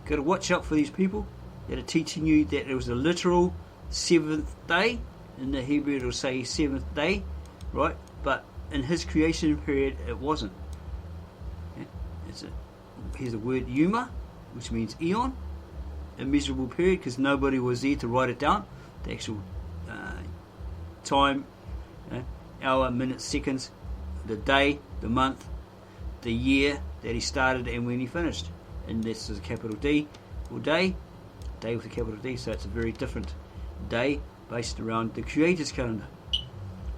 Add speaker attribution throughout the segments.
Speaker 1: Got to watch out for these people that are teaching you that it was a literal seventh day. In the Hebrew it'll say seventh day, right? But in his creation period it wasn't. Okay? Here's the word Yuma, which means eon, immeasurable period, because nobody was there to write it down. The actual time, hour, minutes, seconds, the day, the month, the year that he started and when he finished. And this is a capital D, or day with a capital D, so it's a very different day based around the Creator's calendar.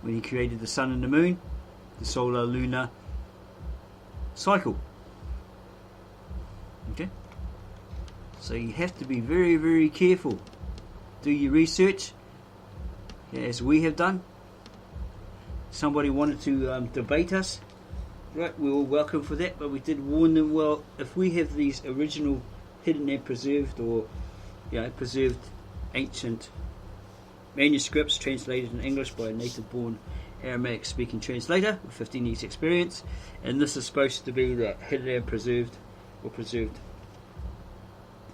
Speaker 1: When he created the sun and the moon, the solar lunar cycle. Okay? So you have to be very, very careful. Do your research, as we have done. Somebody wanted to debate us. Right, we were welcome for that, but we did warn them, well, if we have these original hidden and preserved, or preserved ancient manuscripts translated in English by a native-born Aramaic-speaking translator with 15 years experience, and this is supposed to be the hidden and preserved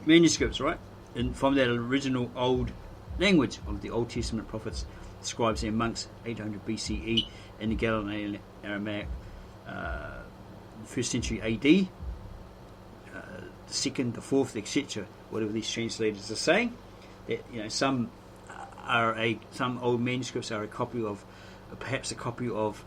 Speaker 1: manuscripts, right? And from that original old language of the Old Testament prophets, scribes and monks, 800 BCE, in the Galilean Aramaic, 1st century AD, the 2nd, the 4th, etc. Whatever these translators are saying, that some old manuscripts are a copy of, perhaps a copy of,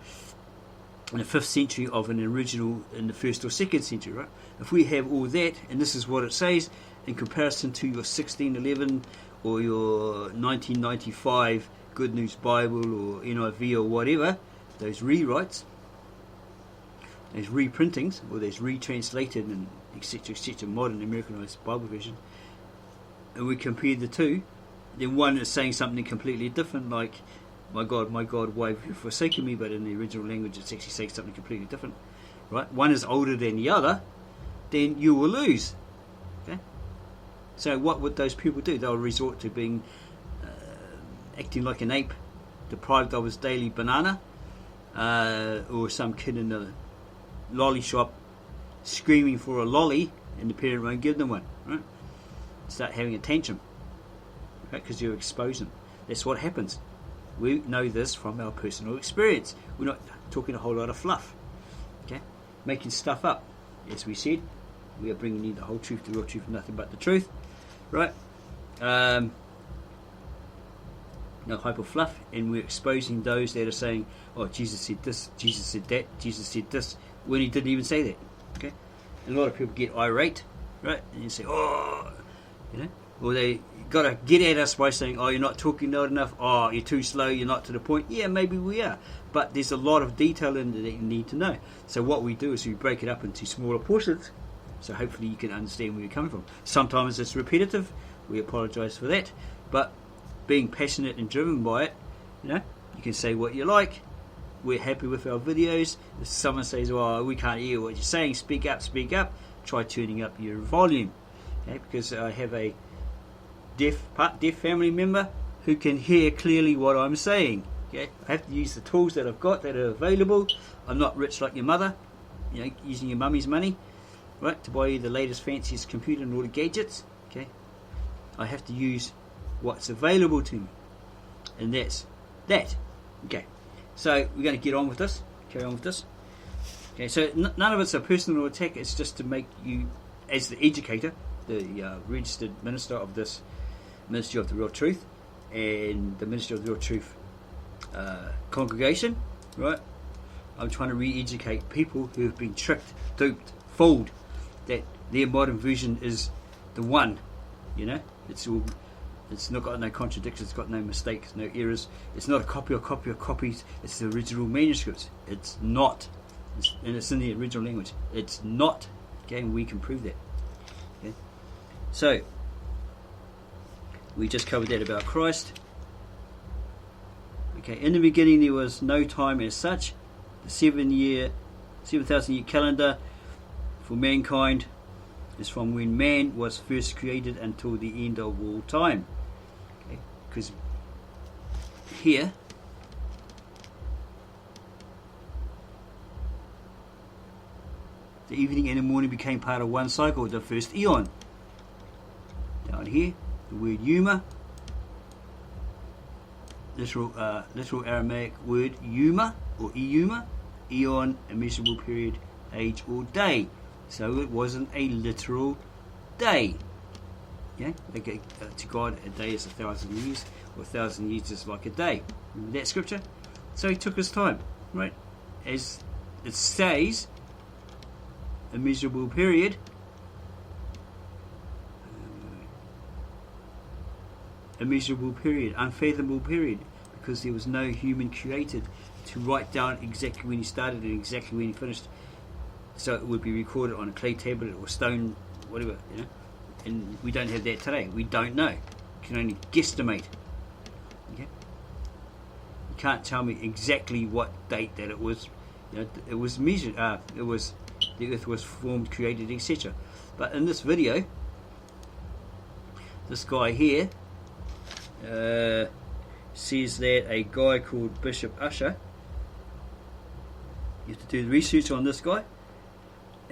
Speaker 1: in the 5th century of an original in the 1st or 2nd century, right? If we have all that, and this is what it says, in comparison to your 1611 or your 1995 Good News Bible or NIV or whatever, those rewrites, those reprintings, or those retranslated and etc., modern Americanized Bible version, and we compare the two, then one is saying something completely different, like, my God, why have you forsaken me? But in the original language it's actually saying something completely different, right? One is older than the other, then you will lose. Okay? So what would those people do? They'll resort to being acting like an ape, deprived of his daily banana, or some kid in the lolly shop screaming for a lolly and the parent won't give them one, right? Start having a tantrum, right? Because you're exposing them. That's what happens. We know this from our personal experience. We're not talking a whole lot of fluff, okay? Making stuff up. As we said, we are bringing you the whole truth, the real truth, and nothing but the truth, right? No hype or fluff, and we're exposing those that are saying, oh, Jesus said this, Jesus said that, Jesus said this, when he didn't even say that. Okay? And a lot of people get irate, right? And you say, oh, or they got to get at us by saying, oh, you're not talking loud enough, oh, you're too slow, you're not to the point. Yeah, maybe we are, but there's a lot of detail in there that you need to know. So what we do is we break it up into smaller portions, so hopefully you can understand where you're coming from. Sometimes it's repetitive, we apologise for that, but being passionate and driven by it, you can say what you like. We're happy with our videos. If someone says, well, we can't hear what you're saying, speak up, try turning up your volume. Okay? Because I have a part deaf family member who can hear clearly what I'm saying. Okay? I have to use the tools that I've got that are available. I'm not rich like your mother, using your mummy's money, right, to buy you the latest fanciest computer and all the gadgets. Okay? I have to use what's available to me, and that's that. Okay, so we're going to get on with this, carry on with this. Okay, so none of it's a personal attack, it's just to make you, as the educator, the registered minister of this Ministry of the Real Truth and the Ministry of the Real Truth congregation, right? I'm trying to re-educate people who have been tricked, duped, fooled, that their modern version is the one. It's not got no contradictions, it's got no mistakes, no errors. It's not a copy of copies, it's the original manuscripts. It's not. And it's in the original language. It's not. Okay, and we can prove that. Okay. So, we just covered that about Christ. Okay, in the beginning there was no time as such. The 7,000 year calendar for mankind is from when man was first created until the end of all time. Because here the evening and the morning became part of one cycle, the first eon. down here, the word Yuma, literal Aramaic word Yuma or Iuma, eon, immeasurable period, age or day. So it wasn't a literal day. Yeah, to God a day is 1,000 years, or 1,000 years is like a day. Remember that scripture? So he took his time, right? As it says, immeasurable period. Immeasurable period, unfathomable period, because there was no human created to write down exactly when he started and exactly when he finished. So it would be recorded on a clay tablet or stone, whatever, you know. And we don't have that today. We don't know. We can only guesstimate. Okay? You can't tell me exactly what date that it was. You know, it was measured. The Earth was formed, created, etc. But in this video, this guy here says that a guy called Bishop Usher. You have to do the research on this guy.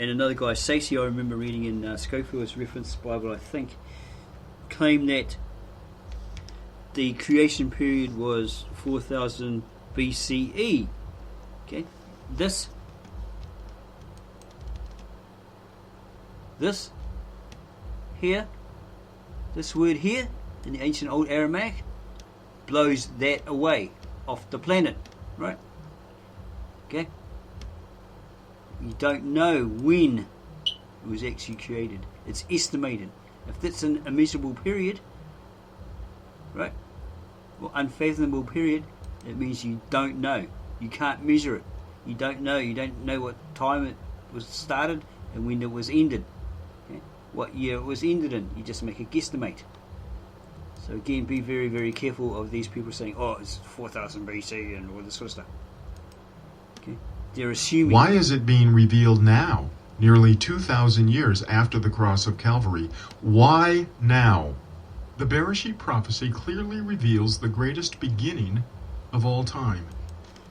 Speaker 1: And another guy, Stacey, I remember reading in Schofield's reference Bible, I think, claimed that the creation period was 4000 BCE. Okay, this here, this word here in the ancient old Aramaic blows that away off the planet, right? Okay. You don't know when it was actually created. It's estimated. If that's an immeasurable period, right, or unfathomable period, it means you don't know. You can't measure it. You don't know. You don't know what time it was started and when it was ended. Okay? What year it was ended in. You just make a guesstimate. So again, be very, very careful of these people saying, oh, it's 4000 BC and all this sort of stuff. Okay? They're assuming.
Speaker 2: Why is it being revealed now, nearly 2,000 years after the cross of Calvary? Why now? The Bereshit prophecy clearly reveals the greatest beginning of all time.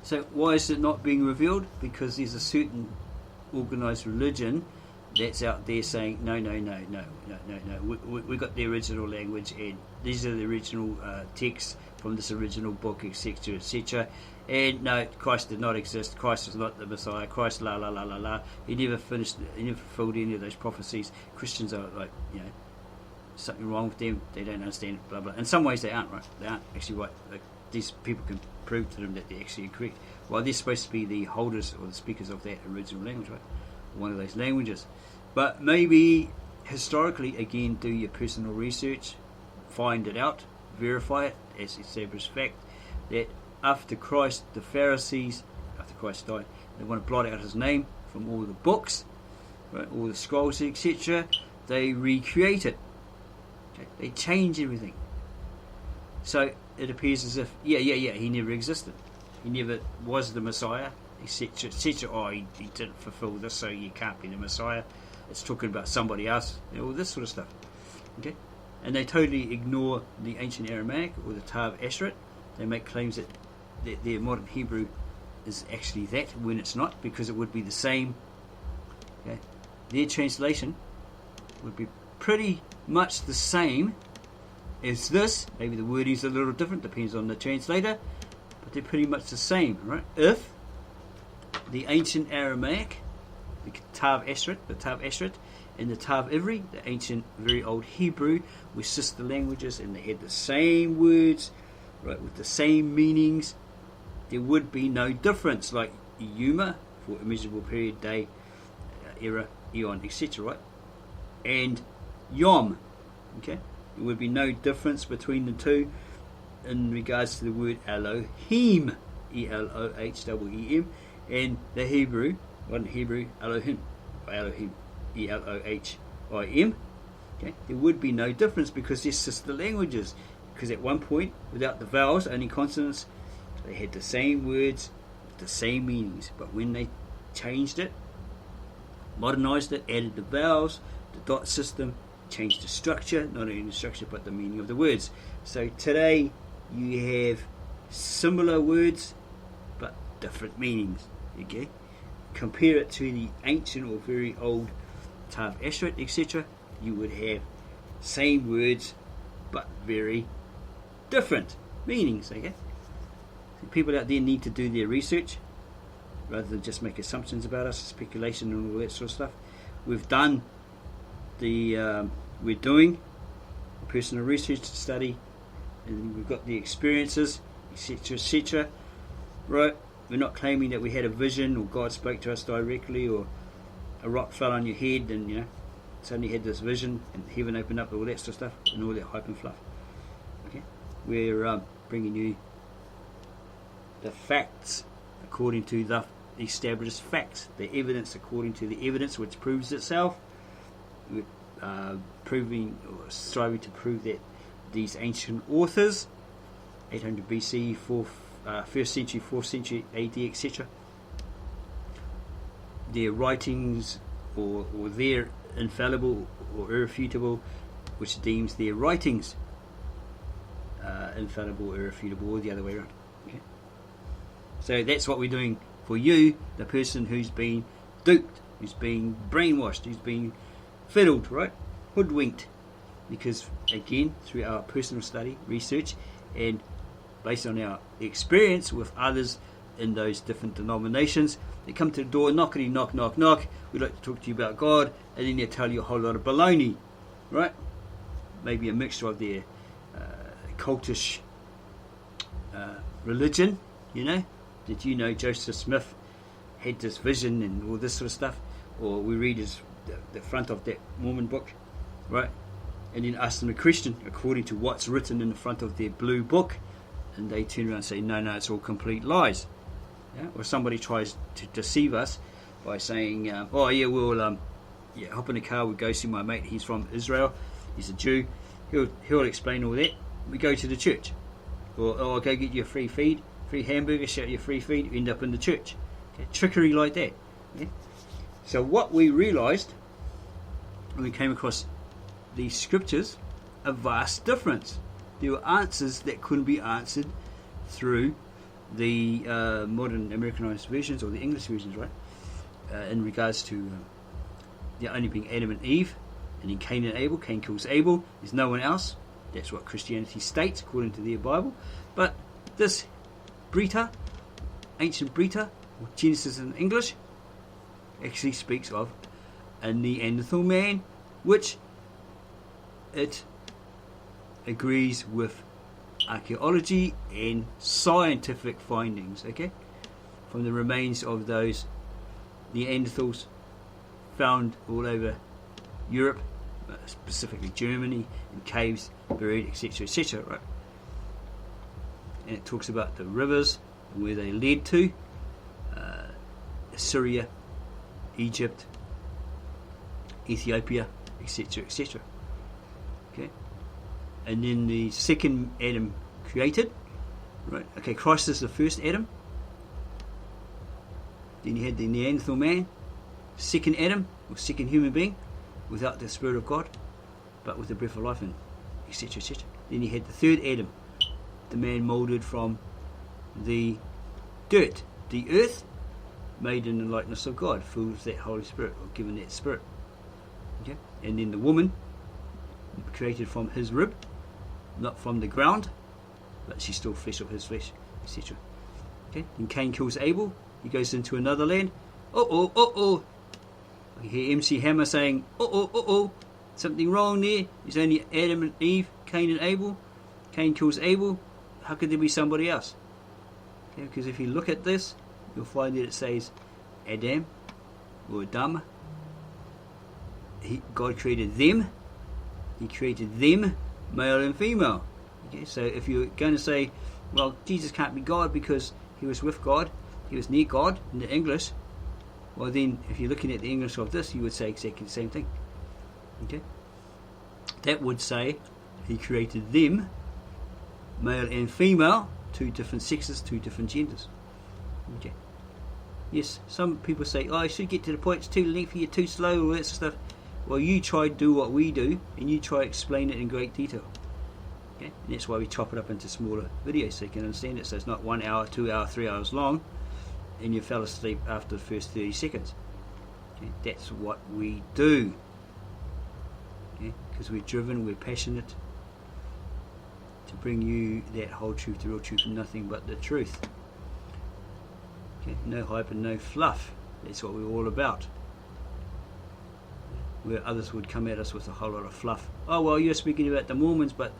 Speaker 1: So why is it not being revealed? Because there's a certain organized religion that's out there saying, no. We got the original language, and these are the original texts from this original book, etc., etc. And no, Christ did not exist. Christ is not the Messiah. Christ, la la la la la. He never finished. He never fulfilled any of those prophecies. Christians are like, you know, something wrong with them. They don't understand it. Blah blah. In some ways, they aren't right. They aren't actually right. Like, these people can prove to them that they're actually correct. Well, they're supposed to be the holders or the speakers of that original language, right? One of those languages. But maybe historically, again, do your personal research, find it out, verify it as established fact that after Christ, the Pharisees, after Christ died, they want to blot out his name from all the books, right, all the scrolls, etc. They recreate it. Okay? They change everything. So it appears as if, he never existed. He never was the Messiah, etc., etc. Oh, he didn't fulfill this, so you can't be the Messiah. It's talking about somebody else, you know, all this sort of stuff. Okay? And they totally ignore the ancient Aramaic or the Tav Asheret. They make claims that their modern Hebrew is actually that, when it's not, because it would be the same. Okay? Their translation would be pretty much the same as this. Maybe the wording is a little different, depends on the translator, but they're pretty much the same, right? If the ancient Aramaic, the Tav Asheret, and the Tav Ivri, the ancient, very old Hebrew, were sister languages, and they had the same words, right, with the same meanings, there would be no difference. Like Yuma for immeasurable period, day, era, eon, etc., right? And Yom, okay? There would be no difference between the two in regards to the word Elohim, Elohim, and the Hebrew, Elohim, Elohim, okay? There would be no difference because they're sister languages. Because at one point, without the vowels, only consonants, they had the same words, the same meanings. But when they changed it, modernized it, added the vowels, the dot system, changed the structure, not only the structure but the meaning of the words. So today you have similar words but different meanings. Okay? Compare it to the ancient or very old Tav Asheret, etc. You would have same words, but very different meanings. Okay, so people out there need to do their research rather than just make assumptions about us, speculation and all that sort of stuff. We've done we're doing personal research study, and we've got the experiences, etc., etc. Right? We're not claiming that we had a vision or God spoke to us directly or a rock fell on your head and suddenly had this vision and heaven opened up, all that sort of stuff and all that hype and fluff. Okay, we're bringing you the facts according to the established facts, the evidence according to the evidence which proves itself. We're striving to prove that these ancient authors, 800 BC, 1st century, 4th century AD, etc., their writings or they're infallible or irrefutable, which deems their writings infallible or irrefutable, or the other way around. Okay? So that's what we're doing for you, the person who's been duped, who's been brainwashed, who's been fiddled, right? Hoodwinked. Because again, through our personal study, research, and based on our experience with others in those different denominations, they come to the door, knock, we'd like to talk to you about God, and then they tell you a whole lot of baloney, right? Maybe a mixture of their cultish religion, Did you know Joseph Smith had this vision and all this sort of stuff? Or we read the front of that Mormon book, right? And then ask them a question according to what's written in the front of their blue book, and they turn around and say, no, it's all complete lies. Yeah? Or somebody tries to deceive us by saying, hop in the car, we'll go see my mate, he's from Israel, he's a Jew, he'll explain all that. We go to the church. Or I'll go get you a free feed, free hamburger, shout you a free feed, end up in the church. Okay? Trickery like that. Okay? So what we realised when we came across these scriptures, a vast difference. There were answers that couldn't be answered through the modern Americanized versions or the English versions, right? In regards to there only being Adam and Eve, and then Cain and Abel. Cain kills Abel. There's no one else. That's what Christianity states according to their Bible. But this Brita, ancient Brita, or Genesis in English, actually speaks of a Neanderthal man, which it agrees with archaeology and scientific findings, okay, from the remains of those Neanderthals found all over Europe, specifically Germany, in caves, buried, etc., etc., right? And it talks about the rivers and where they led to, Assyria, Egypt, Ethiopia, etc., etc. Okay, and then the second Adam created, right? Okay, Christ is the first Adam. Then you had the Neanderthal man, second Adam, or second human being, without the Spirit of God, but with the breath of life, and etc., etc. Then you had the third Adam, the man moulded from the dirt, the earth, made in the likeness of God, filled with that Holy Spirit, or given that Spirit. Okay, and then the woman, created from his rib, not from the ground, but she's still flesh of his flesh, etc. Okay, and Cain kills Abel. He goes into another land. I hear MC Hammer saying, something wrong there. There's only Adam and Eve, Cain and Abel. Cain kills Abel. How could there be somebody else? Okay, because if you look at this, you'll find that it says Adam or Adam. God created them. He created them, male and female. Okay, so if you're going to say, well, Jesus can't be God because he was with God, he was near God in the English, well then, if you're looking at the English of this, you would say exactly the same thing. Okay, that would say he created them, male and female, two different sexes, two different genders. Okay. Yes, some people say, I should get to the point, it's too lengthy, you're too slow, all that sort of stuff. Well, you try to do what we do, and you try to explain it in great detail. Okay? And that's why we chop it up into smaller videos so you can understand it. So it's not 1 hour, 2 hours, 3 hours long, and you fell asleep after the first 30 seconds. Okay? That's what we do. Okay? because we're driven, we're passionate to bring you that whole truth, the real truth, and nothing but the truth. Okay? No hype and no fluff. That's what we're all about. Where others would come at us with a whole lot of fluff. Oh, well, you're speaking about the Mormons, but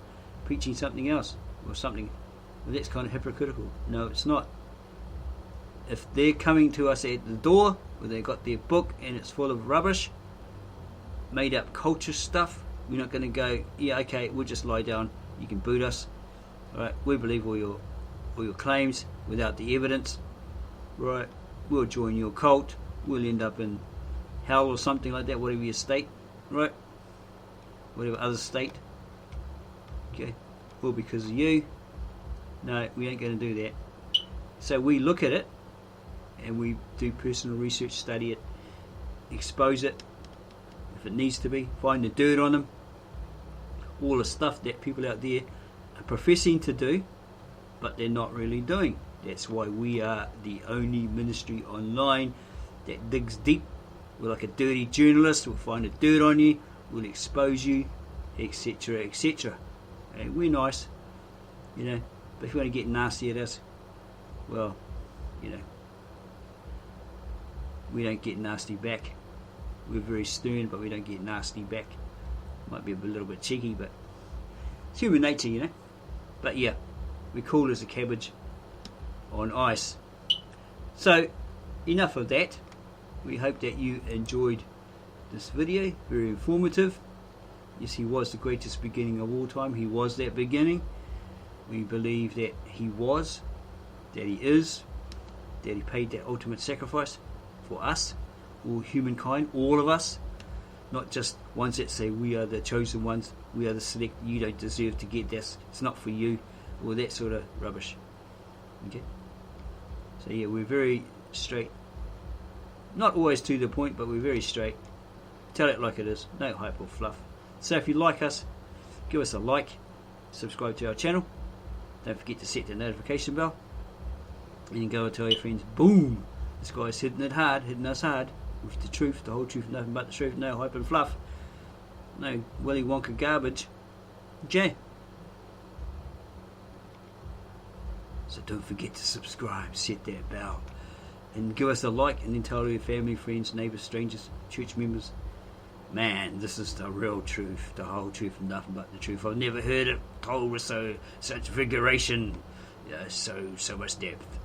Speaker 1: preaching something else, or something. Well, that's kind of hypocritical. No, it's not. If they're coming to us at the door, where they've got their book and it's full of rubbish, made up culture stuff, we're not going to go, yeah, okay, we'll just lie down, you can boot us. Alright, we believe all your claims without the evidence. Right, we'll join your cult, we'll end up in hell or something like that, whatever your state, right? Whatever other state. Okay, all because of you. No, we ain't going to do that. So we look at it and we do personal research, study it, expose it if it needs to be, find the dirt on them, all the stuff that people out there are professing to do but they're not really doing. That's why we are the only ministry online that digs deep. We're like a dirty journalist. We'll find the dirt on you, we'll expose you, etc, etc. And we're nice, you know, but if you want to get nasty at us, well, you know, we don't get nasty back. We're very stern, but we don't get nasty back. Might be a little bit cheeky, but it's human nature, you know. But yeah, we're cool as a cabbage on ice. So, enough of that. We hope that you enjoyed this video. Very informative. Yes, he was the greatest beginning of all time. He was that beginning. We believe that he was, that he is, that he paid that ultimate sacrifice for us, all humankind, all of us, not just ones that say we are the chosen ones, we are the select, you don't deserve to get this, it's not for you, or that sort of rubbish. Okay? So yeah, we're very straight, not always to the point, but we're very straight. Tell it like it is, no hype or fluff. So if you like us, give us a like, subscribe to our channel, don't forget to set the notification bell, and you go and tell your friends, boom, this guy's hitting us hard, with the truth, the whole truth, nothing but the truth, no hype and fluff, no Willy Wonka garbage. Okay. So don't forget to subscribe, set that bell, and give us a like, and then tell your family, friends, neighbours, strangers, church members, man, this is the real truth, the whole truth, and nothing but the truth. I've never heard it told with such vigoration, so much depth.